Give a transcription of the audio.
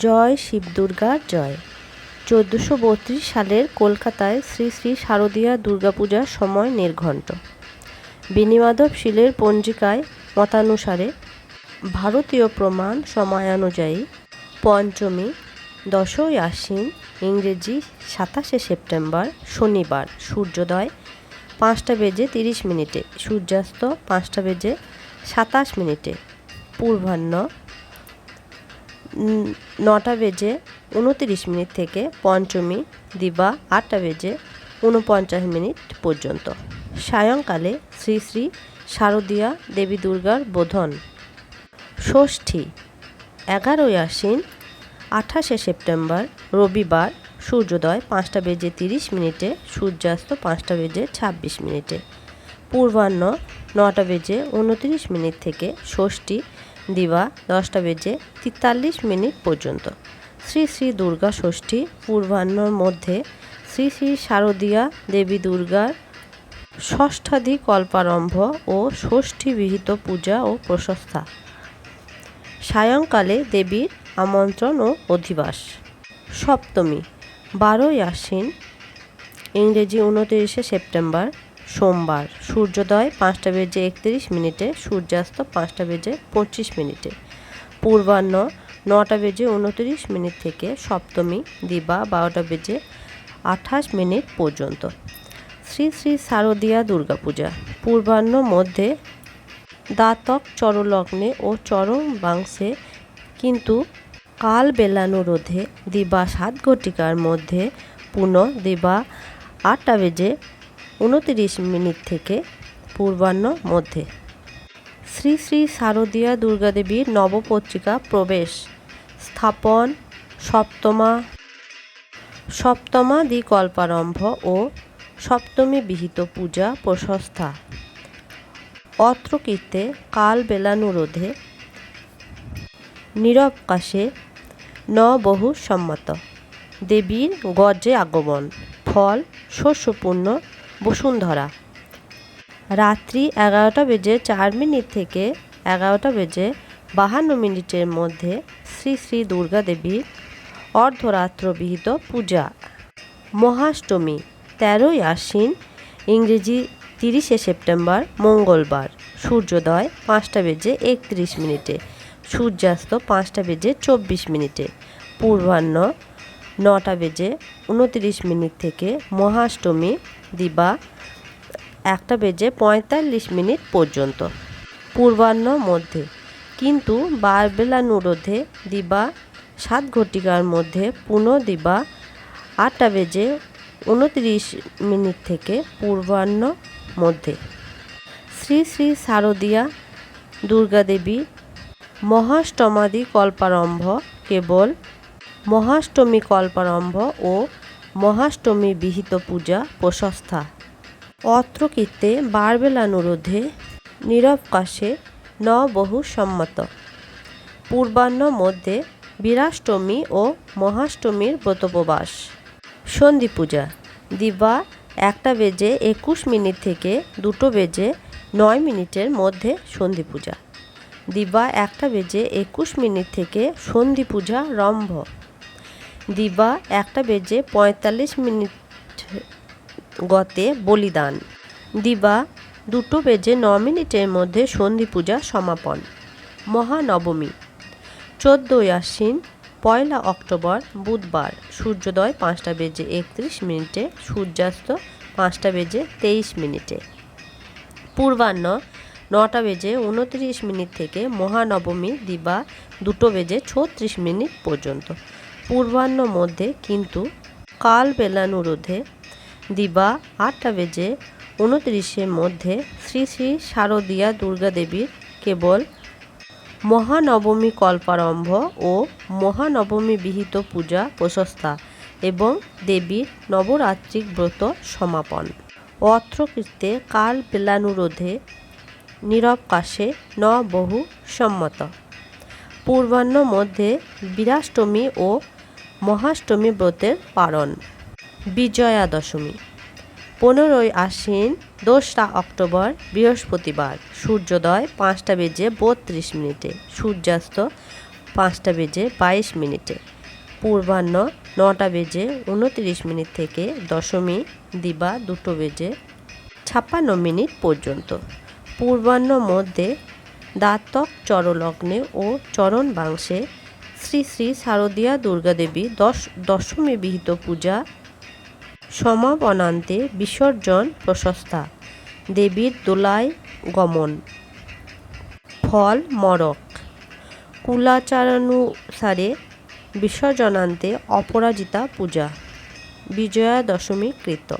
জয় শিব দুর্গার জয়। 1432 সালের কলকাতায় শ্রী শ্রী শারদীয়া দুর্গাপূজার সময় নির্ঘণ্ট। বেণীমাধব শীলের পঞ্জিকায় মতানুসারে ভারতীয় প্রমাণ সময়ানুযায়ী পঞ্চমী 10ই আশ্বিন, ইংরেজি 27শে সেপ্টেম্বর, শনিবার, সূর্যোদয় 5:30 সূর্যাস্ত 5:27 পূর্বাহ্ন 9:29 থেকে পঞ্চমী দিবা 8:49 পর্যন্ত। সায়ংকালে শ্রী শ্রী শারদীয়া দেবী দুর্গার বোধন। ষষ্ঠী 11ই আশ্বিন, 28শে সেপ্টেম্বর, রবিবার, সূর্যোদয় 5:30 সূর্যাস্ত 5:26 পূর্বাহ্ন 9:29 থেকে ষষ্ঠী দিবা 10:43 পর্যন্ত। শ্রী শ্রী দুর্গা ষষ্ঠী পূর্বাহ্নর মধ্যে শ্রী শ্রী শারদীয়া দেবী দুর্গার ষষ্ঠাদি কল্পারম্ভ ও ষষ্ঠী বিহিত পূজা ও প্রশস্তা। সায়ংকালে দেবীর আমন্ত্রণ ও অধিবাস। সপ্তমী 12ই আশ্বিন, ইংরেজি 29শে সেপ্টেম্বর, সোমবার, সূর্যোদয় 5:31 সূর্যাস্ত 5:25 পূর্বাহ্ন 9:29 থেকে সপ্তমী দিবা 12:28 পর্যন্ত। শ্রী শ্রী শারদীয়া দুর্গাপূজা পূর্বাহ্ন মধ্যে দাতক চরলগ্নে ও চরম বাংশে, কিন্তু কাল বেলানুরোধে দিবা 7 ঘটিকার মধ্যে পুনঃ দিবা 8:29 থেকে পূর্বাহ্ন মধ্যে। শ্রী শ্রী শারদীয়া দুর্গাদেবীর নবপত্রিকা প্রবেশ স্থাপন। সপ্তমাদি কল্পারম্ভ ও সপ্তমী বিহিত পূজা প্রশস্তা। অত্রকীর্তে কাল বেলানুরোধে নিরবকাশে বহু সম্মত। দেবীর গজে আগমন। ফল শস্যপূর্ণ বসুন্ধরা। রাত্রি 11:04 থেকে 11:52 মধ্যে শ্রী শ্রী দুর্গা দেবীর অর্ধরাত্র বিহিত পূজা। মহাষ্টমী 13ই আশ্বিন, ইংরেজি 30শে সেপ্টেম্বর, মঙ্গলবার, সূর্যোদয় 5:31 সূর্যাস্ত 5:24 পূর্বাহ্ন 9:29 থেকে মহাষ্টমী দিবা 1:45 পর্যন্ত। পূর্বাহ্ন মধ্যে, কিন্তু বারবেলানুরোধে দিবা 7 ঘটিকার মধ্যে পুনঃ দিবা 8:29 থেকে পূর্বাহ্ন মধ্যে। শ্রী শ্রী শারদীয়া দুর্গাদেবী মহাষ্টমাদি কল্পারম্ভ কেবল মহাষ্টমী কল্পারম্ভ ও মহাষ্টমী বিহিত পূজা প্রশস্তা। অত্রকীর্তে বারবেলানুরোধে নিরবকাশে বহু সম্মত। পূর্বাহ্ন মধ্যে বীরাষ্টমী ও মহাষ্টমীর ব্রতোপবাস। সন্ধি পূজা দিবা 1:21 থেকে 2:09 মধ্যে সন্ধি পূজা। দিবা 1:21 থেকে সন্ধি পূজা রম্ভ। দিবা 1:45 গতে বলিদান। দিবা 2:09 মধ্যে সন্ধি পূজা সমাপন। মহানবমী 14ই আশ্বিন, 1 অক্টোবর, বুধবার, সূর্যোদয় 5:31 সূর্যাস্ত 5:23 পূর্বাহ্ন 9:29 থেকে মহানবমী দিবা 2:36 পর্যন্ত। পূর্বাহ্ন মধ্যে, কিন্তু কাল বেলানুরোধে দিবা 8:29 মধ্যে শ্রী শ্রী শারদীয়া দুর্গাদেবীর কেবল মহানবমী কল্পারম্ভ ও মহানবমী বিহিত পূজা প্রশস্তা এবং দেবীর নবরাত্রিক ব্রত সমাপন। অত্রকীর্তে কাল বেলানুরোধে নিরবকাশে বহু সম্মত। পূর্বাহ্ন মধ্যে বীরাষ্টমী ও মহাষ্টমী ব্রতের পালন। বিজয়া দশমী 15ই আশ্বিন, 2 অক্টোবর, বৃহস্পতিবার, সূর্যোদয় 5:32 সূর্যাস্ত 5:22 পূর্বাহ্ন 9:29 থেকে দশমী দিবা 2:56 পর্যন্ত। পূর্বাহ্ন মধ্যে দ্বাতক চরলগ্নে ও চরণ বাংশে শ্রী শ্রী শারদীয়া দুর্গাদেবী দশমী বিহিত পূজা, সমাপনান্তে বিসর্জন প্রশস্তা, দেবীর দোলায় গমন। ফল মড়ক। কুলাচারানুসারে বিসর্জনান্তে অপরাজিতা পূজা, বিজয়া দশমী কৃত।